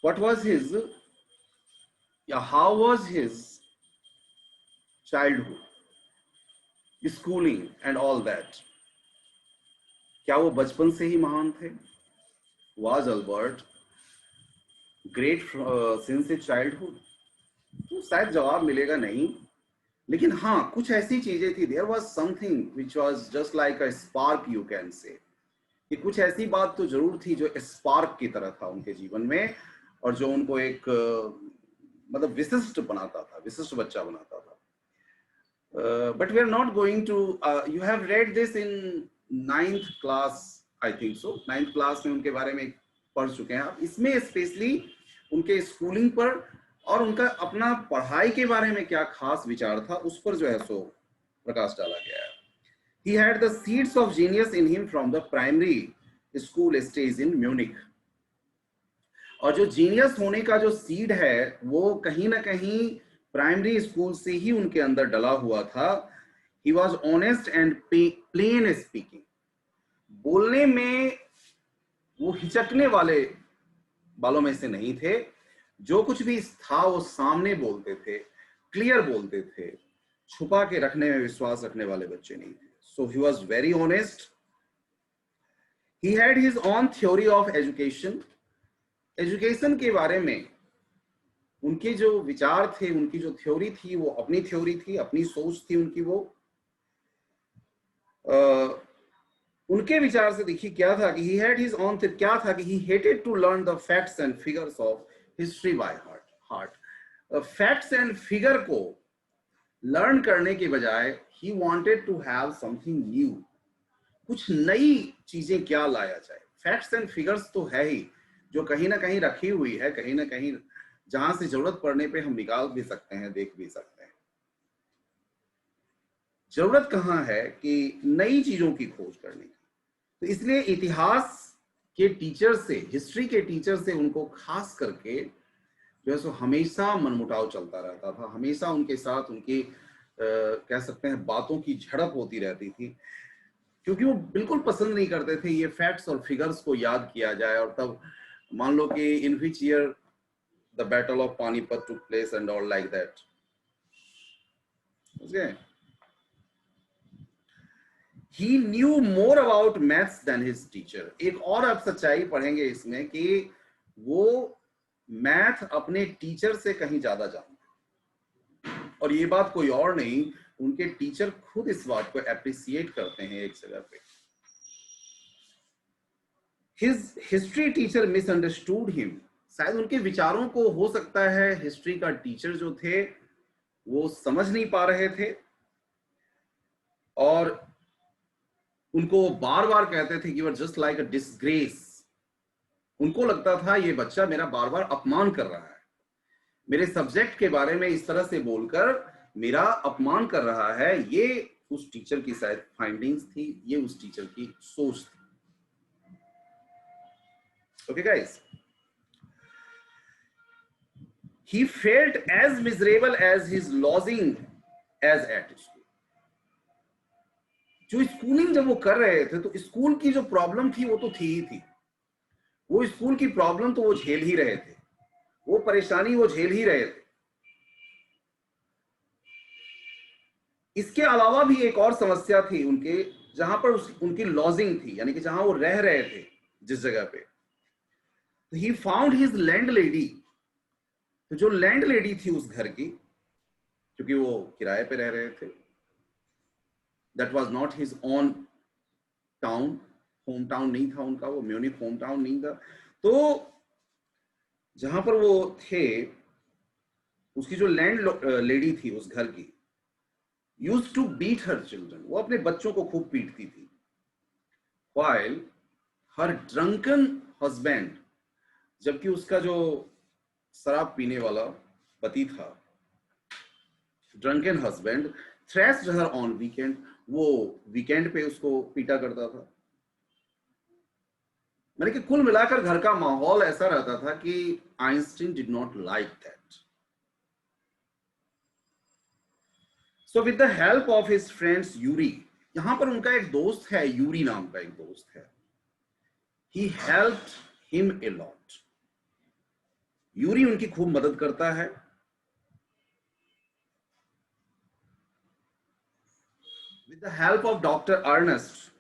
What was his, yeah, how was his childhood, schooling and all that? क्या वो बचपन से ही महान थे? Was Albert great since his childhood? तो शायद जवाब मिलेगा नहीं, लेकिन हाँ कुछ ऐसी चीजें थी. There was something which was just like a spark, you can say, कि कुछ ऐसी बात तो जरूर थी जो स्पार्क की तरह था उनके जीवन में, और जो उनको एक मतलब विशिष्ट बनाता था, विशिष्ट बच्चा बनाता था. But we are not going to, you have read this in 9th class, I think so. 9th class में उनके बारे में पढ़ चुके हैं आप. इसमें स्पेशली उनके स्कूलिंग पर और उनका अपना पढ़ाई के बारे में क्या खास विचार था उस पर जो है सो प्रकाश डाला गया है. He had the seeds of genius in him from the primary school stage in Munich. और जो जीनियस होने का जो सीड है वो कहीं ना कहीं प्राइमरी स्कूल से ही उनके अंदर डला हुआ था. He was honest and plain speaking. बोलने में वो हिचकने वालों में से नहीं थे. जो कुछ भी था वो सामने बोलते थे, क्लियर बोलते थे, छुपा के रखने में विश्वास रखने वाले बच्चे नहीं थे. So he was very honest. He had his own theory of education. Education के बारे में उनके जो विचार थे, उनकी जो थ्योरी थी वो अपनी थ्योरी थी, अपनी सोच थी उनकी. वो उनके विचार से देखिए क्या था कि he had his own, क्या था कि he hated to learn the facts and figures of history by heart. Facts and figure को लर्न करने के बजाय he wanted to have something new. कुछ नई चीजें क्या लाया जाए. फैक्ट्स एंड फिगर्स तो है ही, जो कहीं ना कहीं रखी हुई है, कहीं ना कहीं जहां से जरूरत पड़ने पे हम निकाल भी सकते हैं, देख भी सकते हैं. जरूरत कहाँ है कि नई चीजों की खोज करने की. तो इसलिए इतिहास के टीचर से, हिस्ट्री के टीचर से उनको खास करके जो है सो हमेशा मनमुटाव चलता रहता था. हमेशा उनके साथ उनकी कह सकते हैं बातों की झड़प होती रहती थी, क्योंकि वो बिल्कुल पसंद नहीं करते थे ये फैक्ट्स और फिगर्स को याद किया जाए. और तब मान लो कि in which year the battle of Panipat took place and all like that. He knew more about maths than his teacher. एक और आप सच्चाई पढ़ेंगे इसमें कि वो मैथ अपने टीचर से कहीं ज्यादा जानते. और ये बात कोई और नहीं, उनके टीचर खुद इस बात को एप्रिसिएट करते हैं एक जगह पे. His history teacher misunderstood him. शायद उनके विचारों को हो सकता है हिस्ट्री का टीचर जो थे वो समझ नहीं पा रहे थे, और उनको बार बार कहते थे कि you are just like a disgrace. उनको लगता था ये बच्चा मेरा बार बार अपमान कर रहा है, मेरे सब्जेक्ट के बारे में इस तरह से बोलकर मेरा अपमान कर रहा है. ये उस टीचर की शायद फाइंडिंग्स थी, ये उस टीचर की सोच थी. Okay guys, he felt as miserable as his lodging as at school. जो स्कूलिंग जब वो कर रहे थे तो स्कूल की जो प्रॉब्लम थी वो तो थी ही थी. वो स्कूल की प्रॉब्लम तो वो झेल ही रहे थे, वो परेशानी वो झेल ही रहे थे. इसके अलावा भी एक और समस्या थी उनके, जहां पर उनकी लॉजिंग थी, यानी कि जहां वो रह रहे थे जिस जगह पे. He found his land lady. तो जो लैंड लेडी थी उस घर की, क्योंकि वो किराए पे रह रहे थे, that was not his own town, home town नहीं था उनका, वो म्यूनिक होम टाउन नहीं था. तो जहां पर वो थे, उसकी जो लैंड लेडी थी उस घर की, used to beat her children. वो अपने बच्चों को खूब पीटती थी. व्हाइल हर ड्रंकन हस्बैंड, जबकि उसका जो शराब पीने वाला पति था, drunken husband, thrashed her on weekend. वो वीकेंड पे उसको पीटा करता था. मैंने कि कुल मिलाकर घर का माहौल ऐसा रहता था कि Einstein did not like that. So with the help of his friends Yuri, यहां पर उनका एक दोस्त है, यूरी नाम का एक दोस्त है. He helped him a lot. Yuri उनकी खूब मदद करता है. With the help of Dr. Ernest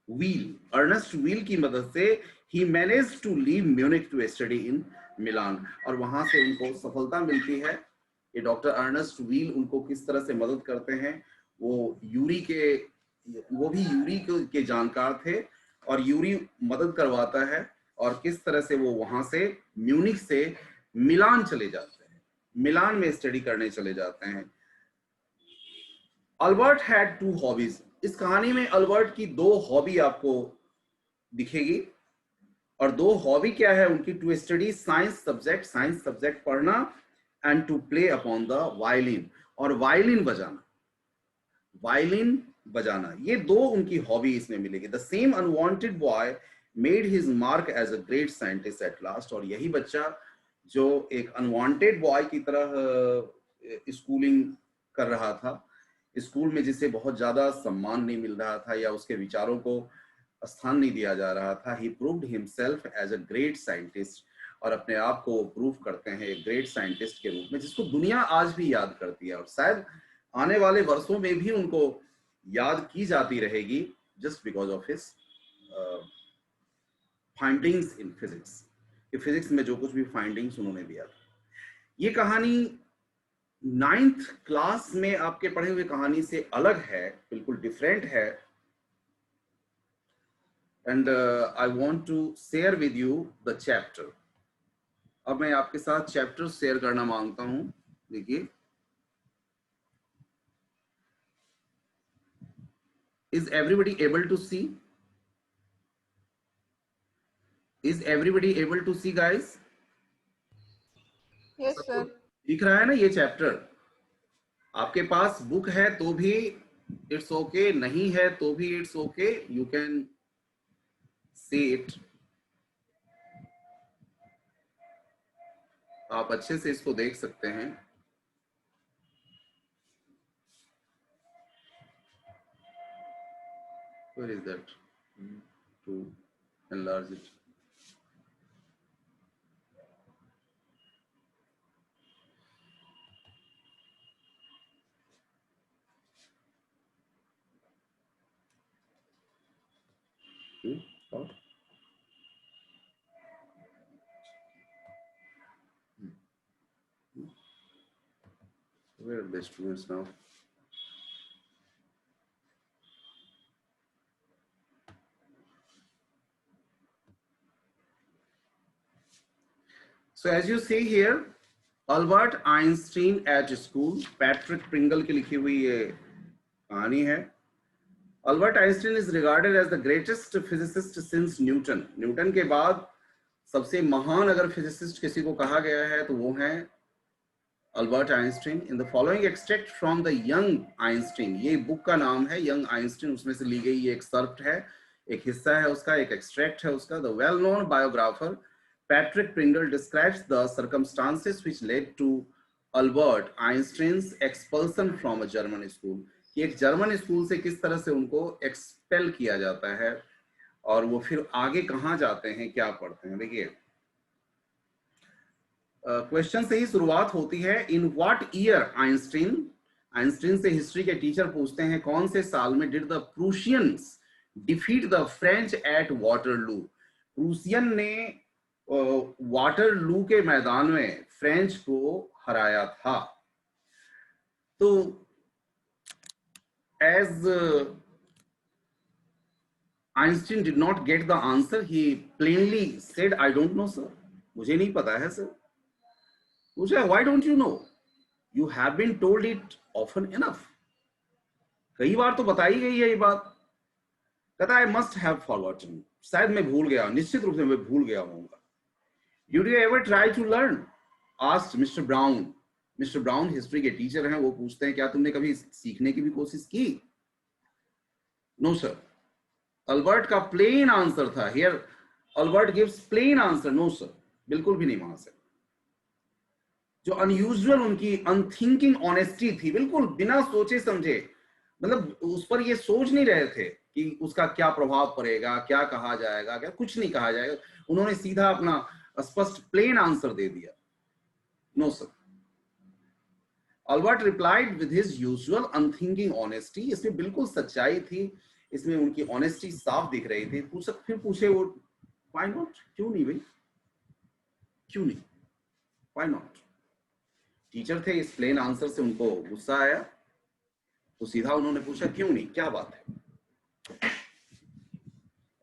Wheel की मदद से he managed to leave Munich to study in Milan. और वहां से उनको सफलता मिलती है. ये डॉक्टर अर्नेस्ट व्हील उनको किस तरह से मदद करते हैं, वो भी यूरी के जानकार थे और यूरी मदद करवाता है और किस तरह से वो वहां से म्यूनिक से मिलान चले जाते हैं, मिलान में स्टडी करने चले जाते हैं. Albert had 2 hobbies. इस कहानी में अल्बर्ट की 2 हॉबी आपको दिखेगी और 2 हॉबी क्या है उनकी? टू स्टडी साइंस सब्जेक्ट पढ़ना and to play upon the violin, और वायलिन बजाना. ये 2 उनकी हॉबी इसमें मिलेगी. The same unwanted boy made his mark as a great scientist at last. और यही बच्चा जो एक अनवांटेड बॉय की तरह स्कूलिंग कर रहा था, स्कूल में जिसे बहुत ज्यादा सम्मान नहीं मिल रहा था या उसके विचारों को स्थान नहीं दिया जा रहा था, he proved himself as a great scientist. और अपने आप को प्रूव करते हैं एक ग्रेट साइंटिस्ट के रूप में जिसको दुनिया आज भी याद करती है और शायद आने वाले वर्षों में भी उनको याद की जाती रहेगी, just because of his findings in physics. Physics में जो कुछ भी फाइंडिंग्स उन्होंने दिया था. ये कहानी 9th क्लास में आपके पढ़े हुए कहानी से अलग है, बिल्कुल डिफरेंट है. And I want to share with you the chapter. अब मैं आपके साथ चैप्टर शेयर करना मांगता हूं. देखिए, is everybody able to see? Is everybody able to see guys? Yes sir. दिख रहा है ना ये चैप्टर? आपके पास बुक है तो भी इट्स ओके, नहीं है तो भी it's okay, you can see it. आप अच्छे से इसको देख सकते हैं. Where is that? To enlarge it. Where are the students now? So as you see here, Albert Einstein at school. Patrick Pringle की लिखी हुई ये कहानी है. Albert Einstein is regarded as the greatest physicist since Newton. Newton के बाद सबसे महान अगर फिजिसिस्ट किसी को कहा गया है तो वो है Albert Einstein. In the following extract from the young Einstein. ये बुक का नाम है यंग आइंस्टीन, उसमें से ली गई ये एक्सर्प्ट है, एक हिस्सा है उसका, एक एक्सट्रैक्ट है उसका. The well known biographer Patrick Pringle describes the circumstances which led to Albert Einstein's expulsion from a German school. कि एक जर्मन स्कूल से किस तरह से उनको एक्सपेल किया जाता है और वो फिर आगे कहाँ जाते हैं, क्या पढ़ते हैं. देखिए, क्वेश्चन से ही शुरुआत होती है. इन व्हाट ईयर आइंस्टीन से हिस्ट्री के टीचर पूछते हैं कौन से साल में did the Prussians defeat the French at Waterloo. Prussian ने वाटरलू के मैदान में फ्रेंच को हराया था. तो as Einstein did not get the answer, he plainly said I don't know sir. मुझे नहीं पता है सर. पूछा why don't you know? You have been told it often enough. कई बार तो बताई गई है ये बात. कहता आई मस्ट हैव फॉरगॉटन. शायद मैं भूल गया, निश्चित रूप से मैं भूल गया होऊंगा. Did you ever try to learn? Asked Mr. Brown. Mr. Brown history के टीचर हैं, वो पूछते हैं क्या तुमने कभी सीखने की भी कोशिश की? No sir. अल्बर्ट का प्लेन आंसर था. Here Albert gives plain answer. No sir. बिल्कुल भी नहीं वहां से. जो अनयूजुअल उनकी अनथिंकिंग ऑनेस्टी थी, बिल्कुल बिना सोचे समझे, मतलब उस पर ये सोच नहीं रहे थे कि उसका क्या प्रभाव पड़ेगा, क्या कहा जाएगा, क्या कुछ नहीं कहा जाएगा। उन्होंने सीधा अपना स्पष्ट प्लेन आंसर दे दिया, no sir. Albert replied with his usual unthinking honesty. इसमें बिल्कुल सच्चाई थी, इसमें उनकी ऑनेस्टी साफ दिख रही थी। फिर पूछे वो, व्हाई नॉट, क्यों नहीं भाई, क्यों नहीं, व्हाई नॉट। टीचर थे, इस प्लेन आंसर से उनको गुस्सा आया, तो सीधा उन्होंने पूछा क्यों नहीं, क्या बात है,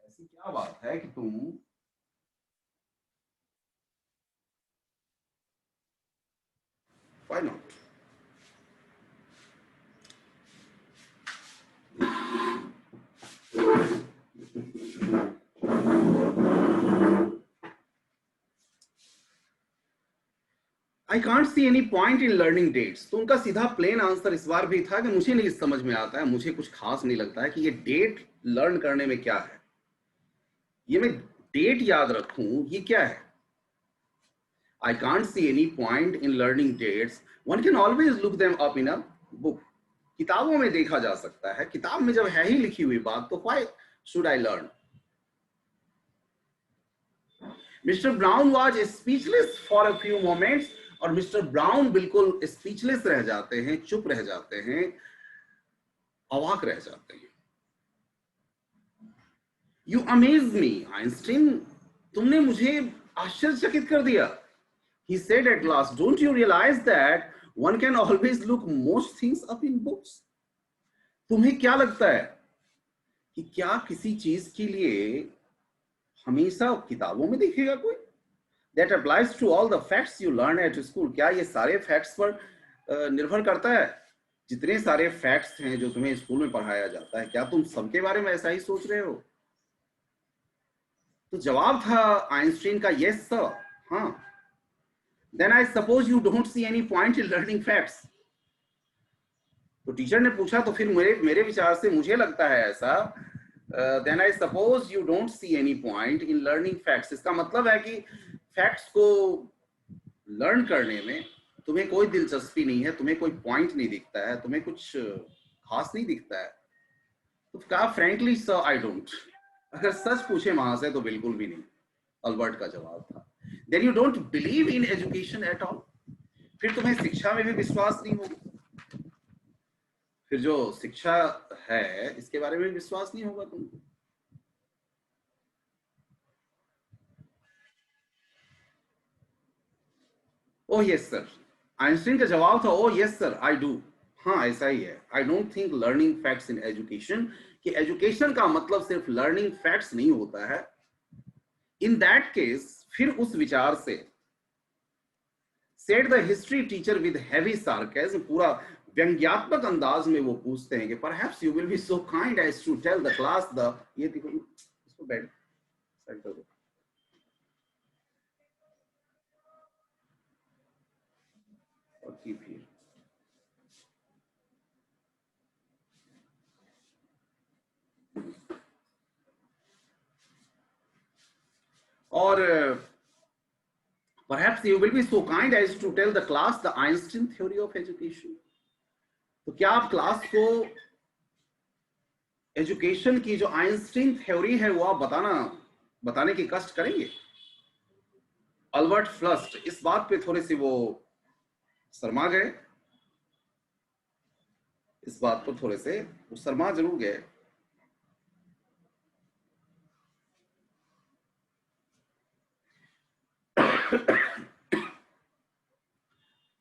ऐसी क्या बात है कि तुम, why not. I can't see any point in learning dates. तो उनका सीधा प्लेन आंसर इस बार भी था कि मुझे नहीं समझ में आता है, मुझे कुछ खास नहीं लगता है कि ये डेट लर्न करने में क्या है, ये मैं डेट याद रखूं, ये क्या है। I can't see any point in learning dates, one can always look them up in a book. किताबों में देखा जा सकता है, किताब में जब है ही लिखी हुई बात, तो why should I learn. Mister brown was speechless for a few moments. और मिस्टर ब्राउन बिल्कुल स्पीचलेस रह जाते हैं, चुप रह जाते हैं, अवाक रह जाते हैं। यू अमेज मी आइंस्टीन, तुमने मुझे आश्चर्यचकित कर दिया। He said at last, don't you realize that one can always look most things up in books? तुम्हें क्या लगता है कि क्या किसी चीज के लिए हमेशा किताबों में दिखेगा कोई? That applies to all the facts you learn at school. क्या ये सारे फैक्ट्स पर निर्भर करता है? जितने सारे फैक्ट्स हैं जो तुम्हें स्कूल में पढ़ाया जाता है, क्या तुम सबके बारे में ऐसा ही सोच रहे हो? तो जवाब था आइंस्टीन का, यस सर, हाँ। Then I suppose you don't see any point in learning facts. तो टीचर ने पूछा, तो फिर मेरे विचार से मुझे लगता है ऐसा, then I suppose you don't see any point in learning facts. इसका मतलब है कि फैक्ट्स को लर्न करने में तुम्हें कोई दिलचस्पी नहीं है, तुम्हें कोई पॉइंट नहीं दिखता है, तुम्हें कुछ खास नहीं दिखता है। तो कहा फ्रैंकली सर आई डोंट। अगर सच पूछे वहां से तो बिल्कुल भी नहीं, अल्बर्ट का जवाब था। Then you don't believe in education at all. फिर तुम्हें शिक्षा में भी विश्वास नहीं होगा, फिर जो शिक्षा है इसके बारे में विश्वास नहीं होगा तुमको। ओह यस सर, आइंस्टीन का जवाब था, oh yes sir I do. हाँ ऐसा ही है। I don't think learning facts in education, कि एजुकेशन का मतलब सिर्फ लर्निंग फैक्ट्स नहीं होता है। इन दैट केस, फिर उस विचार से, said the history teacher with heavy sarcasm, पूरा व्यंग्यात्मक अंदाज में वो पूछते हैं कि perhaps you will be so kind as to tell the class the, ये देखो इसको बैठ साइड कर दो, और कीप हियर। और perhaps you will be so kind as to tell the class the Einstein theory of education. तो क्या आप क्लास को एजुकेशन की जो आइंस्टीन थ्योरी है वो आप बताने की कष्ट करेंगे? अल्बर्ट फ्लस्ट इस बात पे थोड़े से वो शर्मा गए, इस बात पर थोड़े से वो शर्मा जरूर गए।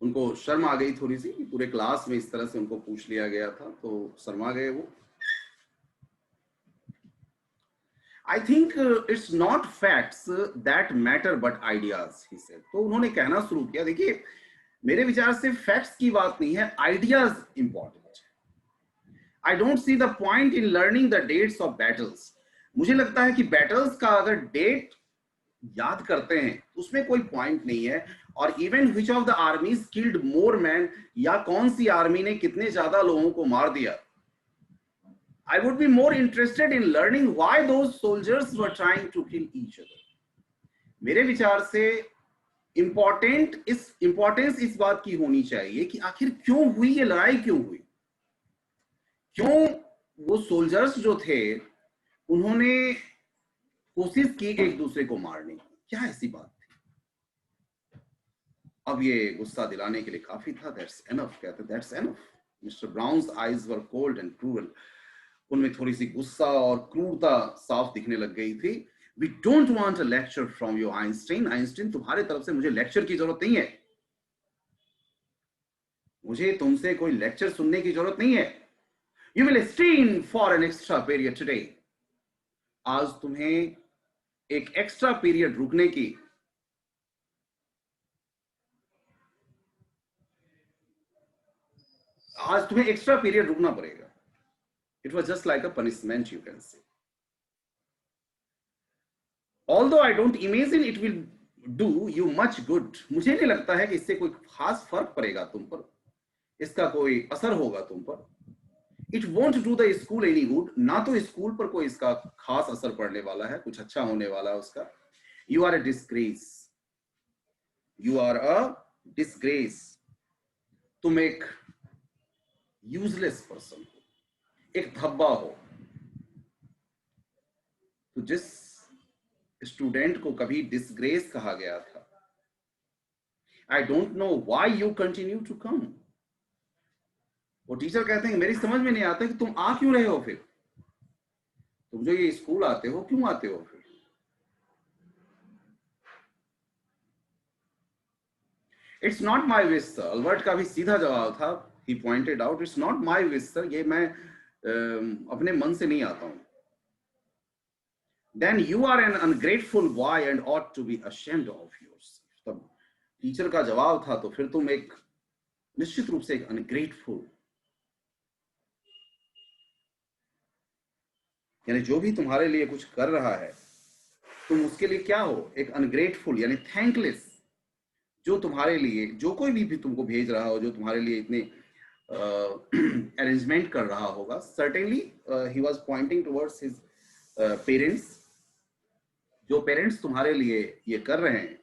उनको शर्म आ गई थोड़ी सी कि पूरे क्लास में इस तरह से उनको पूछ लिया गया था, तो शर्मा गए वो। I think it's not facts that matter but ideas, he said. तो उन्होंने कहना शुरू किया, देखिए मेरे विचार से फैक्ट्स की बात नहीं है, आइडियाज इंपॉर्टेंट है। I don't see the point in learning the dates of battles. मुझे लगता है कि बैटल्स का अगर डेट याद करते हैं उसमें कोई पॉइंट नहीं है। और even which of the armies killed more man, या कौन सी आर्मी ने कितने ज्यादा लोगों को मार दिया। I would be more interested in learning why those soldiers were trying to kill each other. मेरे विचार से इंपॉर्टेंस इस बात की होनी चाहिए कि आखिर क्यों हुई ये लड़ाई, क्यों हुई, क्यों वो सोल्जर्स जो थे उन्होंने कोशिश की एक दूसरे को मारने की। क्या ऐसी बात थी? अब ये गुस्सा दिलाने के लिए काफी था। दैट्स एनफ, कहते that's enough. Mr Brown's eyes were cold and cruel. उनमें थोड़ी सी गुस्सा और क्रूरता साफ दिखने लग गई थी। We don't want a lecture from you Einstein. Einstein, तुम्हारे तरफ से मुझे लेक्चर की जरूरत नहीं है। मुझे तुमसे कोई लेक्चर सुनने की जरूरत नहीं है। You will stay in for an extra period today. आज तुम्हें एक एक्स्ट्रा पीरियड रुकने की, आज तुम्हें एक्स्ट्रा पीरियड रुकना पड़ेगा। It was just like a punishment, you can से। Although I don't imagine it will do you much good. मुझे नहीं लगता है कि इससे कोई खास फर्क पड़ेगा तुम पर, इसका कोई असर होगा तुम पर। It won't do the school any good. ना तो स्कूल पर कोई इसका खास असर पड़ने वाला है, कुछ अच्छा होने वाला है उसका। You are a disgrace. You are a disgrace. तुम एक यूजलेस पर्सन हो, एक धब्बा हो। तो जिस स्टूडेंट को कभी डिस्ग्रेस कहा गया था, I don't know why you continue to come. वो टीचर कहते हैं मेरी समझ में नहीं आता कि तुम आ क्यों रहे हो। फिर तुम जो ये स्कूल आते हो, क्यों आते हो फिर? It's not my wish sir. Albert का भी सीधा जवाब था। He pointed out, it's not my wish sir. ये मैं अपने मन से नहीं आता हूं। Then you are an ungrateful boy and ought to be ashamed of yourself. तब टीचर का जवाब था, तो फिर तुम एक निश्चित रूप से एक अनग्रेटफुल, यानी जो भी तुम्हारे लिए कुछ कर रहा है तुम उसके लिए क्या हो? एक अनग्रेटफुल यानी थैंकलेस। जो तुम्हारे लिए, जो कोई भी तुमको भेज रहा हो, जो तुम्हारे लिए इतने अरेंजमेंट कर रहा होगा, certainly he was pointing towards his parents. जो पेरेंट्स तुम्हारे लिए ये कर रहे हैं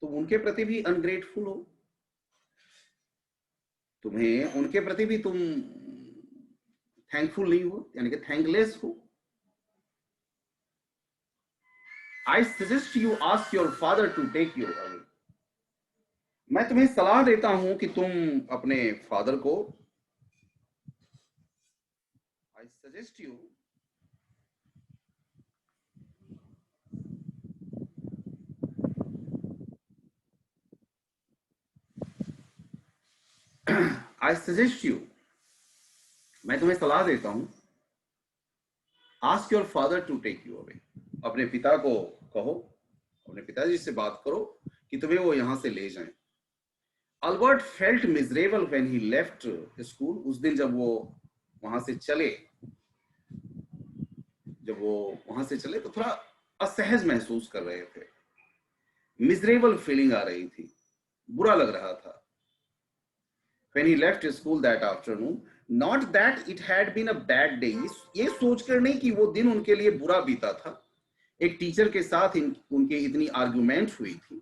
तुम उनके प्रति भी अनग्रेटफुल हो। तुम्हें उनके प्रति भी तुम थैंकफुल नहीं हो, यानी कि थैंकलेस हो। I suggest you ask your father to take you away. मैं तुम्हें सलाह देता हूं कि तुम अपने फादर को, I suggest you, I suggest you, मैं तुम्हें सलाह देता हूं, ask your father to take you away. अपने पिता को कहो, अपने पिताजी से बात करो कि तुम्हें वो यहां से ले जाएं। Albert felt miserable when he left school. उस दिन जब वो वहां से चले, तो थोड़ा असहज महसूस कर रहे थे। मिजरेबल फीलिंग आ रही थी, बुरा लग रहा था। When he left school that afternoon, not that it had been a bad day, ये सोचकर नहीं कि वो दिन उनके लिए बुरा बीता था। एक टीचर के साथ उनके इतनी आर्गुमेंट हुई थी।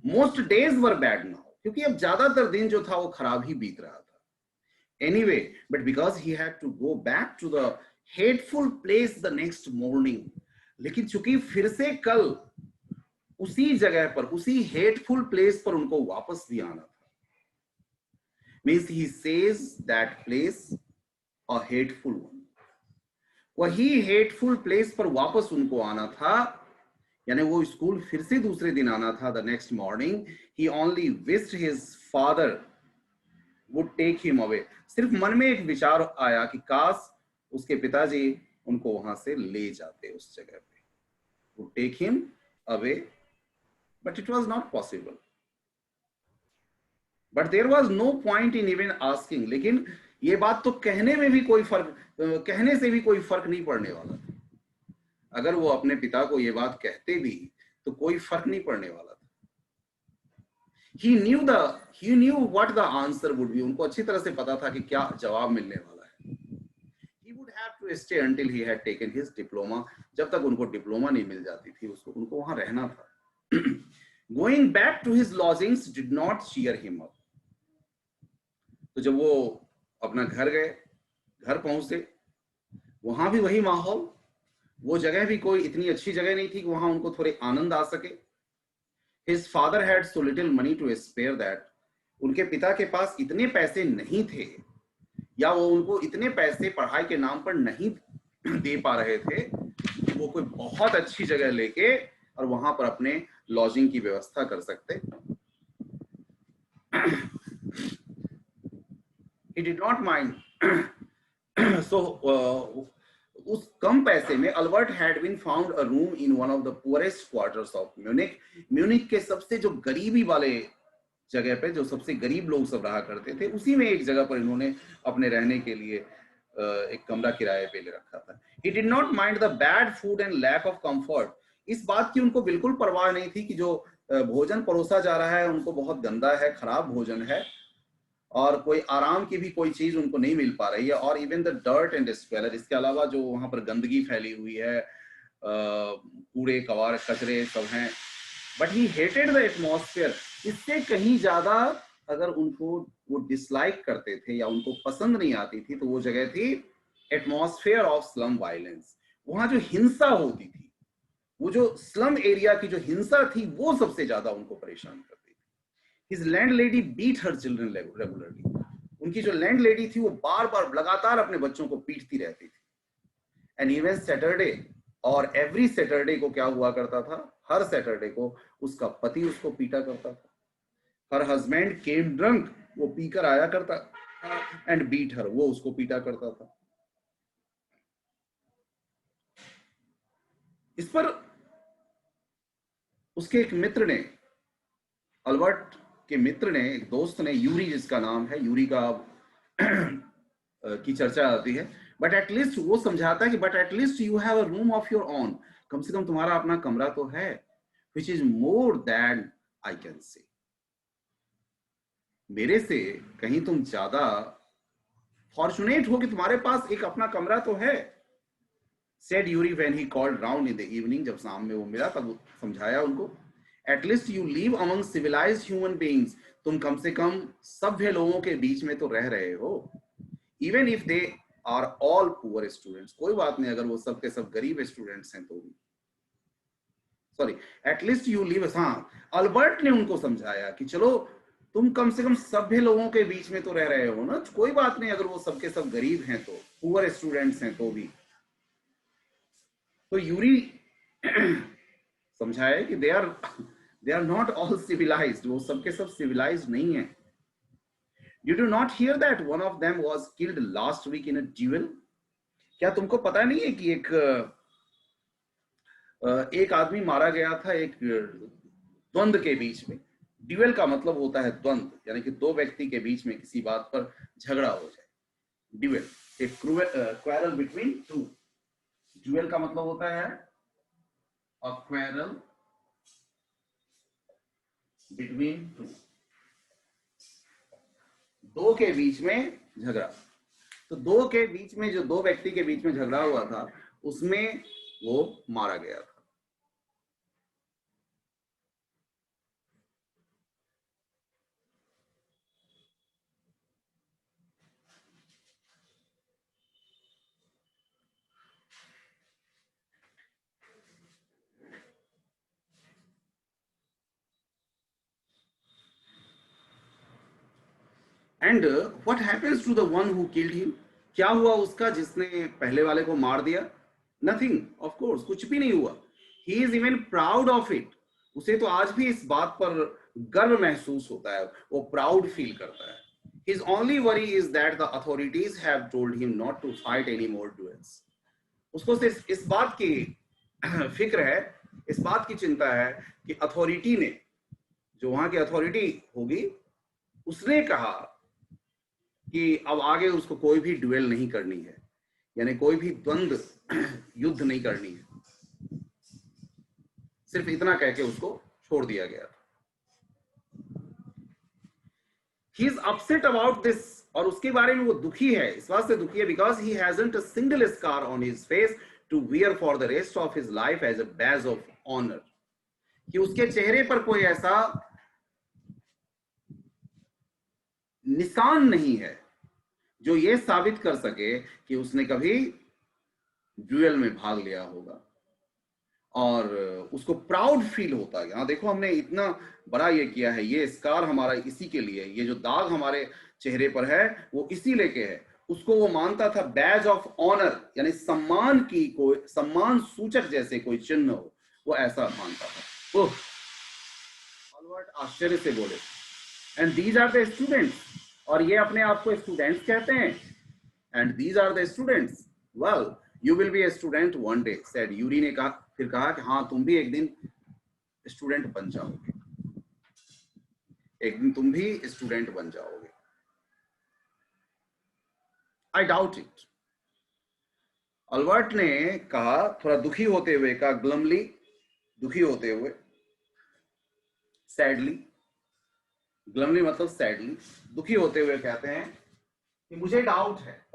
Most days were bad now, क्योंकि अब ज्यादातर दिन जो था वो खराब ही बीत रहा था। Anyway, but because he had to go back to the hateful place the next morning, लेकिन चूंकि फिर से कल उसी जगह पर, उसी हेटफुल प्लेस पर उनको वापस भी आना था। Means he says that place a hateful one, वही हेटफुल प्लेस पर वापस उनको आना था, यानी वो स्कूल फिर से दूसरे दिन आना था। The next morning he only wished his father would take him away. सिर्फ मन में एक विचार आया कि काश उसके पिताजी उनको वहां से ले जाते उस जगह पे, would take him away, but it was not possible. But there was no point in even asking. लेकिन ये बात तो कहने में भी कोई फर्क, कहने से भी कोई फर्क नहीं पड़ने वाला था। अगर वो अपने पिता को ये बात कहते भी तो कोई फर्क नहीं पड़ने वाला था। he knew what the answer would be। उनको अच्छी तरह से पता था कि क्या जवाब मिलने वाला है। he would have to stay until he had taken his diploma। जब तक उनको डिप्लोमा नहीं मिल जाती थी उनको वहां रहना था। going back to his lodgings did not cheer him up। तो जब वो अपना घर गए, घर पहुंचे, वहां भी वही माहौल, वो जगह भी कोई इतनी अच्छी जगह नहीं थी कि वहां उनको थोड़े आनंद आ सके। His father had so little money to spare that उनके पिता के पास इतने पैसे नहीं थे, या वो उनको इतने पैसे पढ़ाई के नाम पर नहीं दे पा रहे थे, वो कोई बहुत अच्छी जगह लेके और वहां पर अपने लॉजिंग की व्यवस्था कर सकते। He did not mind. So उस कम पैसे में Albert had been found a room in one of the poorest quarters of Munich. Munich के सबसे जो गरीबी वाले जगह पे, जो सबसे गरीब लोग सब रहा करते थे, उसी में एक जगह पर इन्होंने अपने रहने के लिए एक कमरा किराए पे ले रखा था। He did not mind the bad food and lack of comfort. इस बात की उनको बिल्कुल परवाह नहीं थी कि जो भोजन परोसा जा रहा है उनको बहुत गंदा है, खराब भोजन है, और कोई आराम की भी कोई चीज उनको नहीं मिल पा रही है, और even the dirt and smeller, इसके अलावा जो वहां पर गंदगी फैली हुई है, कूड़े कबाड़ कचरे सब हैं। But he hated the atmosphere. इससे कहीं ज्यादा अगर उनको वो डिसलाइक करते थे या उनको पसंद नहीं आती थी, तो वो जगह थी एटमॉस्फेयर ऑफ स्लम वायलेंस। वहां जो हिंसा होती थी, वो जो स्लम एरिया की जो हिंसा थी, वो सबसे ज्यादा उनको परेशान करती थी। His landlady beat her children regularly. उनकी जो लैंड लेडी थी वो बार बार लगातार अपने बच्चों को पीटती रहती थी। एंड इवन सैटरडे, और एवरी सैटरडे को क्या हुआ करता था, हर सैटरडे को उसका पति उसको पीटा करता था। हर हस्बैंड केम ड्रंक, वो पीकर आया करता, एंड बीट हर, वो उसको पीटा करता था। इस पर उसके एक मित्र ने, अल्बर्ट के मित्र ने, एक दोस्त ने, यूरी जिसका नाम है, यूरी का की चर्चा आती है, बट एटलीस्ट वो समझाता है कि but at least you have a room of your own, कम से कम तुम्हारा अपना कमरा तो है, which is more than I can say, मेरे से कहीं तुम ज्यादा फॉर्चुनेट हो कि तुम्हारे पास एक अपना कमरा तो है। Said Yuri when he called round in the evening, जब शाम में वो मिला तब वो समझाया उनको, at least you live among civilised human beings, तुम कम से कम सभ्य लोगों के बीच में तो रह रहे हो। Even if they are all poor students, कोई बात नहीं अगर वो सब के सब गरीब स्टूडेंट्स हैं तो भी, सॉरी, एटलीस्ट यू लिव। हाँ, अल्बर्ट ने उनको समझाया कि चलो तुम कम से कम सभ्य लोगों के बीच में तो रह रहे हो ना, कोई बात नहीं अगर वो सबके सब गरीब हैं तो, पुअर स्टूडेंट्स हैं तो भी। तो यूरी समझाया कि they are not all civilised, वो सबके सब सिविलाइज्ड नहीं है। You do not hear that one of them was killed last week in a duel? क्या तुमको पता नहीं है कि एक आदमी मारा गया था एक द्वंद्व के बीच में। ड्यूएल का मतलब होता है द्वंद्व, यानी कि दो व्यक्ति के बीच में किसी बात पर झगड़ा हो जाए, ड्यूएल, एक क्वेरल बिटवीन टू। ड्यूएल का मतलब होता है अ क्वेरल बिटवीन टू, दो के बीच में झगड़ा। तो दो के बीच में, जो दो व्यक्ति के बीच में झगड़ा हुआ था, उसमें वो मारा गया था। And what happens to the one who killed him? क्या हुआ उसका जिसने पहले वाले को मार दिया? नथिंग, ऑफ कोर्स, कुछ भी नहीं हुआ। He is even proud of it, उसे तो आज भी इस बात पर गर्व महसूस होता है, वो प्राउड फील करता है। His only worry is that the authorities have told him not to fight any more duels. उसको सिर्फ इस बात की फिक्र है, इस बात की चिंता है कि अथॉरिटी ने, जो वहां की अथॉरिटी होगी, उसने कहा कि अब आगे उसको कोई भी ड्यूएल नहीं करनी है, यानी कोई भी द्वंद्व युद्ध नहीं करनी है। सिर्फ इतना कह के उसको छोड़ दिया गया था। He is upset about this, और उसके बारे में वो दुखी है, इस बात से दुखी है, because he hasn't a single scar on his face to wear for the rest of his life as a badge of honor. कि उसके चेहरे पर कोई ऐसा निशान नहीं है जो ये साबित कर सके कि उसने कभी ड्यूएल में भाग लिया होगा और उसको प्राउड फील होता है। हाँ देखो, हमने इतना बड़ा ये किया है, ये स्कार हमारा इसी के लिए, ये जो दाग हमारे चेहरे पर है वो इसी लेके है। उसको वो मानता था बैज ऑफ ऑनर, यानी सम्मान की कोई सम्मान सूचक जैसे कोई चिन्ह हो, वो ऐसा मानता था। ओह, अल्बर्ट आश्चर्य से बोले, and these are the students, और ये अपने आप को स्टूडेंट्स कहते हैं। And these are the students, well you will be a student one day, said Yuri ने कहा, फिर कहा कि हाँ तुम भी एक दिन स्टूडेंट बन जाओगे, एक दिन तुम भी स्टूडेंट बन जाओगे। आई डाउट इट, अल्बर्ट ने कहा, थोड़ा दुखी होते हुए कहा, ग्लमली, दुखी होते हुए, सैडली, ग्लमली मतलब सैडली, दुखी होते हुए कहते हैं कि मुझे डाउट है,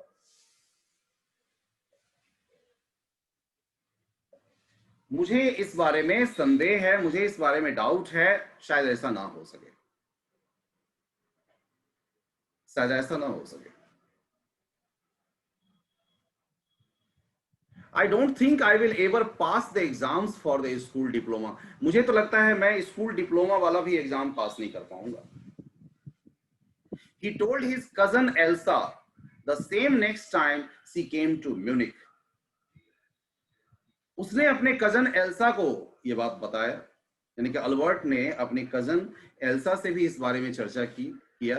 मुझे इस बारे में संदेह है, मुझे इस बारे में डाउट है, शायद ऐसा ना हो सके, शायद ऐसा ना हो सके। I don't think I will ever pass the exams for the school diploma, मुझे तो लगता है मैं स्कूल डिप्लोमा वाला भी एग्जाम पास नहीं कर पाऊंगा। He told his cousin Elsa the same next time she came to Munich. उसने अपने कजन एल्सा को यह बात बताया, यानी कि अल्बर्ट ने अपनी कजन एल्सा से भी इस बारे में चर्चा किया।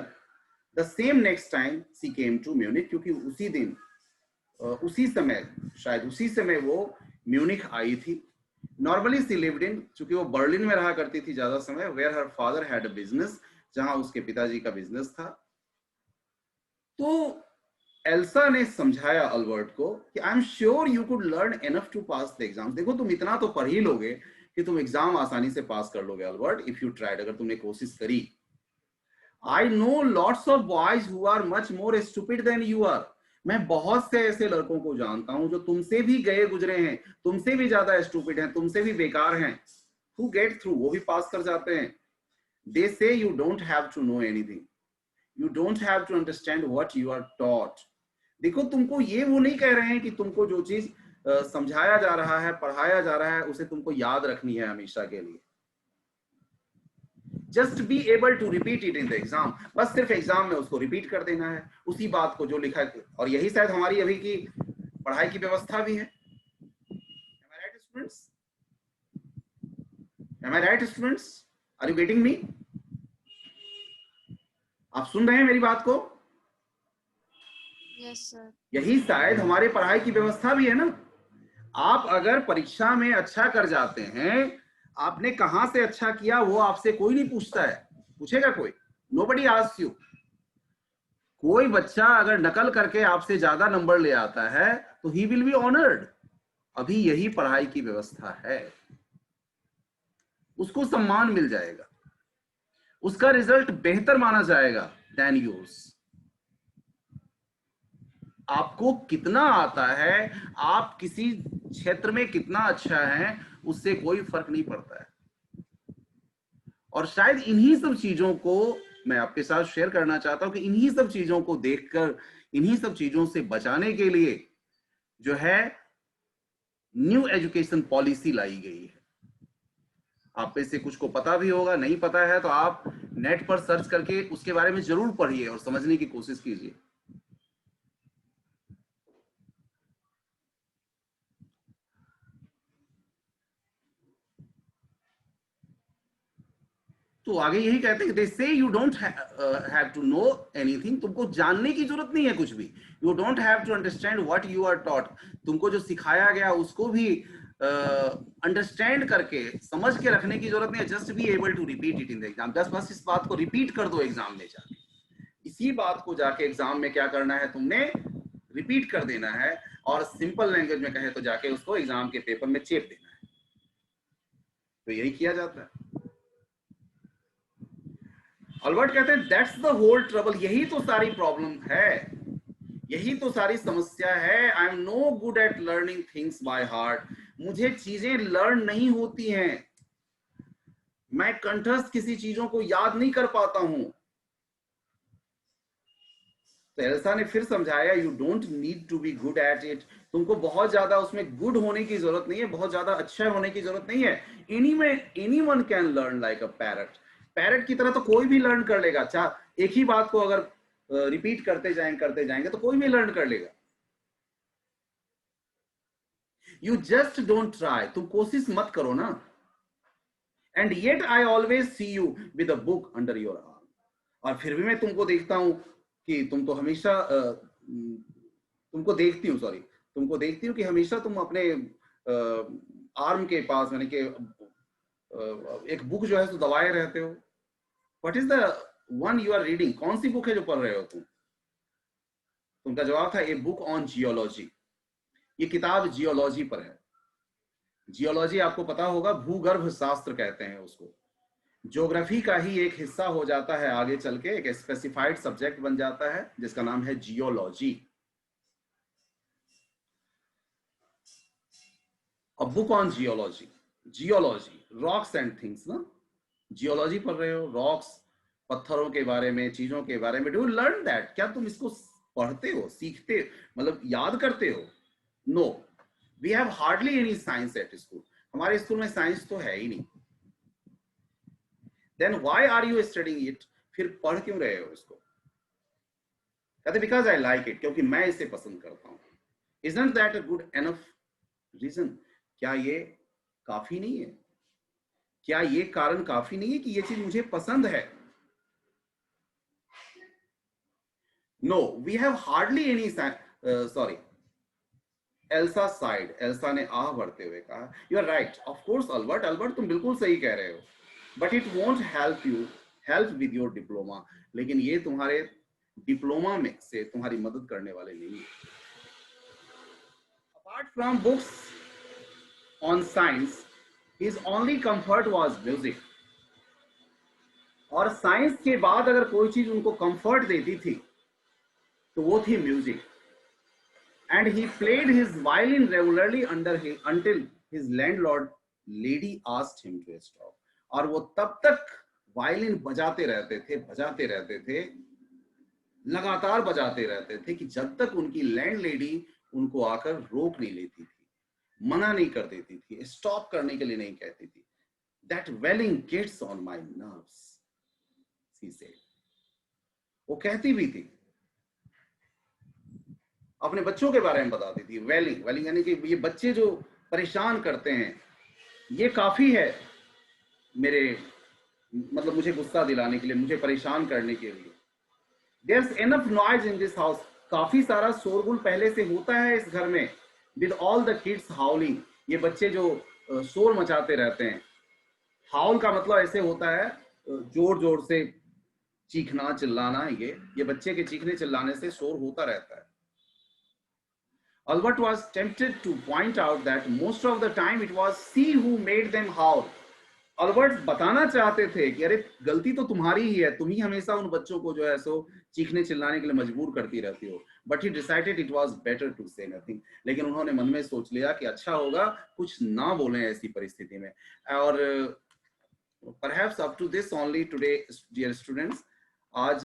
The same next time she came to Munich, क्योंकि उसी दिन उसी समय, शायद उसी समय वो म्यूनिक आई थी। नॉर्मली सी लिव्ड इन, चूंकि वो बर्लिन में रहा करती थी ज्यादा समय, where her father had a business, जहां उसके पिताजी का बिजनेस था। तो एल्सा ने समझाया अल्बर्ट को कि I am sure you could learn enough to pass the exam, देखो तुम इतना तो पढ़ ही लोगे कि तुम एग्जाम आसानी से पास कर लोगे अल्बर्ट, इफ यू ट्राइड, अगर तुमने कोशिश करी। I know lots of boys who are much more stupid than you are, मैं बहुत से ऐसे लड़कों को जानता हूं जो तुमसे भी गए गुजरे हैं, तुमसे भी ज्यादा स्टूपिड हैं, तुमसे भी बेकार हैं, हु गेट थ्रू, वो भी पास कर जाते हैं। They say you don't have to know anything, you don't have to understand what you are taught. देखो तुमको ये वो नहीं कह रहे हैं कि तुमको जो चीज समझाया जा रहा है, पढ़ाया जा रहा है, उसे तुमको याद रखनी है हमेशा के लिए। Just be able to repeat it in the exam, बस सिर्फ एग्जाम में उसको रिपीट कर देना है, उसी बात को जो लिखा है। और यही शायद हमारी अभी की पढ़ाई की व्यवस्था भी है। Am I right, students? Am I right, students? Are you getting me? आप सुन रहे हैं मेरी बात को? Yes, sir. यही शायद हमारे पढ़ाई की व्यवस्था भी है ना। आप अगर परीक्षा में अच्छा कर जाते हैं, आपने कहां से अच्छा किया वो आपसे कोई नहीं पूछता है, पूछेगा कोई? Nobody asks you. कोई बच्चा अगर नकल करके आपसे ज्यादा नंबर ले आता है तो ही विल बी ऑनर्ड। अभी यही पढ़ाई की व्यवस्था है, उसको सम्मान मिल जाएगा, उसका रिजल्ट बेहतर माना जाएगा देन योर्स। आपको कितना आता है, आप किसी क्षेत्र में कितना अच्छा है, उससे कोई फर्क नहीं पड़ता है। और शायद इन्हीं सब चीजों को मैं आपके साथ शेयर करना चाहता हूं कि इन्हीं सब चीजों को देखकर, इन्हीं सब चीजों से बचाने के लिए जो है न्यू एजुकेशन पॉलिसी लाई गई है। आप में से कुछ को पता भी होगा, नहीं पता है तो आप नेट पर सर्च करके उसके बारे में जरूर पढ़िए और समझने की कोशिश कीजिए। तो आगे यही कहते हैं, they say you don't have to know anything, तुमको जानने की जरूरत नहीं है कुछ भी। You don't have to understand what you are taught, तुमको जो सिखाया गया उसको भी अंडरस्टैंड करके समझ के रखने की जरूरत नहीं है। Just be able to repeat it in the exam, बस इस बात को रिपीट कर दो एग्जाम में जाके। इसी बात को जाके एग्जाम में क्या करना है, तुमने रिपीट कर देना है, और सिंपल लैंग्वेज में कहे तो जाके उसको एग्जाम के पेपर में चेप देना है। तो यही किया जाता है। अल्बर्ट कहते हैं दैट्स द होल ट्रबल, यही तो सारी प्रॉब्लम है, यही तो सारी समस्या है। I am no good at learning things by heart, मुझे चीजें लर्न नहीं होती हैं, मैं कंठस्थ किसी चीजों को याद नहीं कर पाता हूं। तो एल्सा ने फिर समझाया, you don't need to be good at it, तुमको बहुत ज्यादा उसमें गुड होने की जरूरत नहीं है, बहुत ज्यादा अच्छा होने की जरूरत नहीं है। Anyone can learn like a parrot, parrot की तरह तो कोई भी लर्न कर लेगा। एक ही बात को अगर रिपीट करते जाएंगे तो कोई भी लर्न कर लेगा। यू जस्ट डोंट ट्राई, तुम कोशिश मत करो ना। And yet I always see you with a book under your arm, और फिर भी मैं तुमको देखता हूं कि तुम तो हमेशा तुमको देखती हूँ, सॉरी, तुमको देखती हूँ कि हमेशा तुम अपने आर्म के पास, यानी कि एक बुक जो है तो दबाए रहते हो। What is the one you are reading, कौन सी बुक है जो पढ़ रहे हो तुम? उनका जवाब था ए बुक ऑन जियोलॉजी, ये किताब जियोलॉजी पर है। जियोलॉजी आपको पता होगा, भूगर्भ शास्त्र कहते हैं उसको। ज्योग्राफी का ही एक हिस्सा हो जाता है आगे चल के, एक स्पेसिफाइड सब्जेक्ट बन जाता है जिसका नाम है geology. A book on geology, geology rocks and things ना, जियोलॉजी पढ़ रहे हो, रॉक्स, पत्थरों के बारे में, चीजों के बारे में। डू यू लर्न दैट, क्या तुम इसको पढ़ते हो, सीखते, मतलब याद करते हो? No, we have hardly any science at school, हमारे स्कूल में साइंस तो है ही नहीं। Then why are you studying it, फिर पढ़ क्यों रहे हो इसको? कहते बिकॉज आई लाइक इट, क्योंकि मैं इसे पसंद करता हूं। Isn't that a good enough reason, क्या ये काफी नहीं है? क्या ये कारण काफी नहीं है कि ये चीज मुझे पसंद है? No, we have hardly any, sorry, Elsa sighed, Elsa ने आह भरते हुए कहा, you are right, of course Albert, Albert तुम बिल्कुल सही कह रहे हो, but it won't help you, help with your diploma, लेकिन ये तुम्हारे डिप्लोमा में से तुम्हारी मदद करने वाले नहीं है। Apart from books on science, his only comfort was music, और साइंस के बाद अगर कोई चीज उनको कंफर्ट देती थी तो वो थी music. And he played his violin regularly until his landlord lady asked him to stop. और वो तब तक वायलिन बजाते रहते थे, लगातार बजाते रहते थे कि जब तक उनकी लैंड लेडी उनको आकर रोक नहीं लेती थी, मना नहीं कर देती थी, स्टॉप करने के लिए नहीं कहती थी। That wailing gets on my nerves, she said. वो कहती भी थी, अपने बच्चों के बारे में बताती थी। वेलिंग, वेलिंग यानी कि ये बच्चे जो परेशान करते हैं, ये काफी है मेरे, मतलब मुझे गुस्सा दिलाने के लिए, मुझे परेशान करने के लिए। There's enough noise in this house, काफी सारा शोरगुल पहले से होता है इस घर में। विद ऑल द किड्स हाउलिंग, ये बच्चे जो शोर मचाते रहते हैं। हाउल का मतलब ऐसे होता है जोर जोर से चीखना चिल्लाना, ये बच्चे के चीखने चिल्लाने से शोर होता रहता है। Albert was tempted to point out that most of the time it was she who made them howl. Albert बताना चाहते थे कि अरे गलती तो तुम्हारी ही है, तुम ही हमेशा उन बच्चों को जो है सो चीखने चिल्लाने के लिए मजबूर करती रहती हो। But he decided it was better to say nothing, लेकिन उन्होंने मन में सोच लिया कि अच्छा होगा कुछ ना बोलें ऐसी परिस्थिति में। और perhaps up to this only today dear students, आज